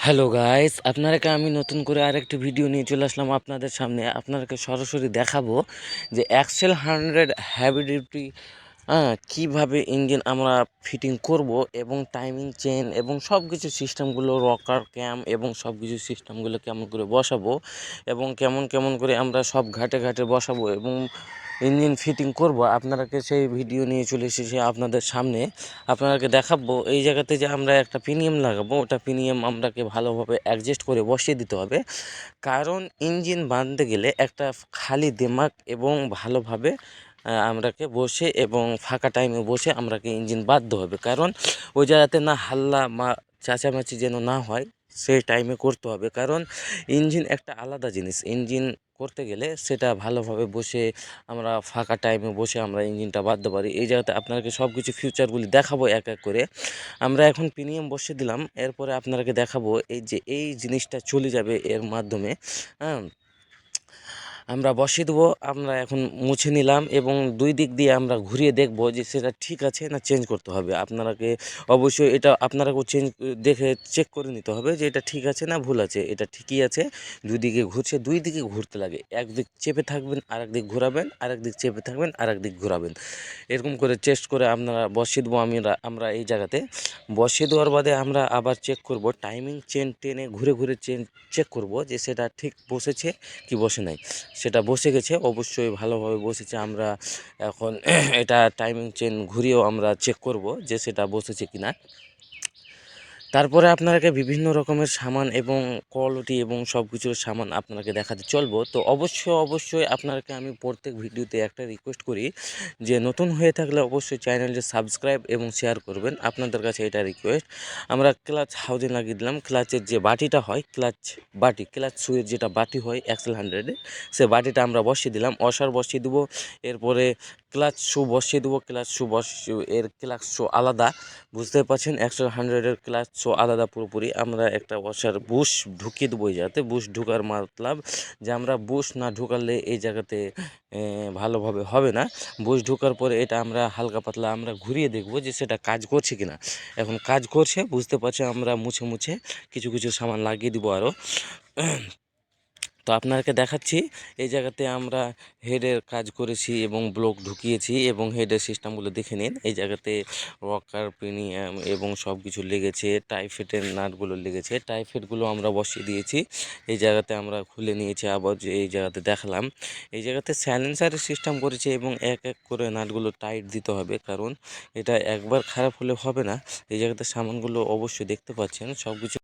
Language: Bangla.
হ্যালো গাইস, আপনারাকে আমি নতুন করে আরেকটি ভিডিও নিয়ে চলে আসলাম আপনাদের সামনে। আপনাদেরকে সরাসরি দেখাবো যে এক্সেল 100 হেভি ডিউটি কীভাবে ইঞ্জিন আমরা ফিটিং করব এবং টাইমিং চেন এবং সব কিছু সিস্টেমগুলো রকার ক্যাম এবং সব কিছু সিস্টেমগুলো কেমন করে বসাবো এবং কেমন কেমন করে আমরা সব ঘাটে ঘাটে বসাবো এবং ইঞ্জিন ফিটিং করব, আপনারাকে সেই ভিডিও নিয়ে চলে এসেছি আপনাদের সামনে। আপনাদেরকে দেখাবো এই জায়গাতে যে আমরা একটা প্রিমিয়াম লাগাবো, ওটা প্রিমিয়াম আমরাকে ভালোভাবে অ্যাডজাস্ট করে বসিয়ে দিতে হবে। কারণ ইঞ্জিন বাঁধতে গেলে একটা খালি দিমাগ এবং ভালোভাবে আমরাকে বসে এবং ফাঁকা টাইমে বসে আমরাকে ইঞ্জিন বাঁধতে হবে। কারণ ওই জায়গাতে না হাল্লা চেঁচামেচি যেন না হয়, সেই টাইমে করতে হবে। কারণ ইঞ্জিন একটা আলাদা জিনিস, ইঞ্জিন করতে গেলে সেটা ভালোভাবে বসে আমরা ফাঁকা টাইমে বসে আমরা ইঞ্জিনটা বাঁধতে পারি। এই জায়গাতে আপনাকে সব কিছু ফিউচারগুলি দেখাবো এক এক করে। আমরা এখন প্রিমিয়াম বসিয়ে দিলাম, এরপরে আপনাকে দেখাবো এই যে এই জিনিসটা চলে যাবে এর মাধ্যমে। হ্যাঁ, আমরা বসিয়ে দেবো। আমরা এখন মুছে নিলাম এবং দুই দিক দিয়ে আমরা ঘুরিয়ে দেখব যে সেটা ঠিক আছে না চেঞ্জ করতে হবে। আপনাকে অবশ্যই এটা আপনারাকেও দেখে চেক করে নিতে হবে যে এটা ঠিক আছে না ভুল আছে। এটা ঠিকই আছে, দুই দিকে ঘুরছে, দুই দিকে ঘুরতে লাগে। একদিক চেপে থাকবেন আরেক দিক ঘোরাবেন, আরেক দিক চেপে থাকবেন আরেক দিক ঘোরাবেন। এরকম করে চেষ্টা করে আপনারা বসিয়ে দেবো। আমরা এই জায়গাতে বসিয়ে দেওয়ার বাদে আমরা আবার চেক করব, টাইমিং চেন টেনে ঘুরে ঘুরে চেক করব যে সেটা ঠিক বসেছে কি বসে নাই। সেটা বসে গেছে, অবশ্যই ভালোভাবে বসেছে। আমরা এখন এটা টাইমিং চেন ঘুরিয়েও আমরা চেক করব যে সেটা বসেছে কিনা। তারপরে আপনাকে বিভিন্ন রকমের সামান এবং কোয়ালিটি এবং সব কিছুর সামান আপনাকে দেখাতে চলবো। তো অবশ্যই আপনাকে আমি প্রত্যেক ভিডিওতে একটা রিকোয়েস্ট করি যে নতুন হয়ে থাকলে অবশ্যই চ্যানেলটি সাবস্ক্রাইব এবং শেয়ার করবেন। আপনাদের কাছে এটা রিকোয়েস্ট। আমরা ক্লাচ হাউজে লাগিয়ে দিলাম। ক্লাচের যে বাটিটা হয়, ক্লাচ সুয়ের যেটা বাটি হয় এক্সেল 100-এ, সে বাটিটা আমরা বসিয়ে দিলাম। অসার বসিয়ে দেবো, এরপরে ক্লাচ শু বসিয়ে দেবো। ক্লাচ শু আলাদা, বুঝতে পারছেন। 100-এর ক্লাচ শু আলাদা পুরোপুরি। আমরা একটা ওয়াশার বুশ ঢুকিয়ে দেবো এই জায়গাতে। বুশ ঢুকার মতলব যে আমরা বুশ না ঢুকালে এই জায়গাতে ভালোভাবে হবে না। বুশ ঢুকার পরে এটা আমরা হালকা পাতলা আমরা ঘুরিয়ে দেখব যে সেটা কাজ করছে কিনা। এখন কাজ করছে, বুঝতে পারছি। আমরা মুছে কিছু কিছু সামান লাগিয়ে দিব আরও। তো আপনাকে দেখাচ্ছি এই জায়গাতে আমরা হেডের কাজ করেছি এবং ব্লক ঢুকিয়েছি এবং হেডের সিস্টেমগুলো দেখে নিন। এই জায়গাতে রকার প্রিমিয়াম এবং সব কিছু লেগেছে, টাইফেটের নাটগুলো লেগেছে, টাইফেটগুলো আমরা বসিয়ে দিয়েছি। এই জায়গাতে আমরা খুলে নিয়েছি, আবার যে এই জায়গাতে দেখালাম। এই জায়গাতে সাইলেন্সারের সিস্টেম করেছে এবং এক এক করে নাটগুলো টাইট দিতে হবে, কারণ এটা একবার খারাপ হলে হবে না। এই জায়গাতে সামানগুলো অবশ্যই দেখতে পাচ্ছেন সব কিছু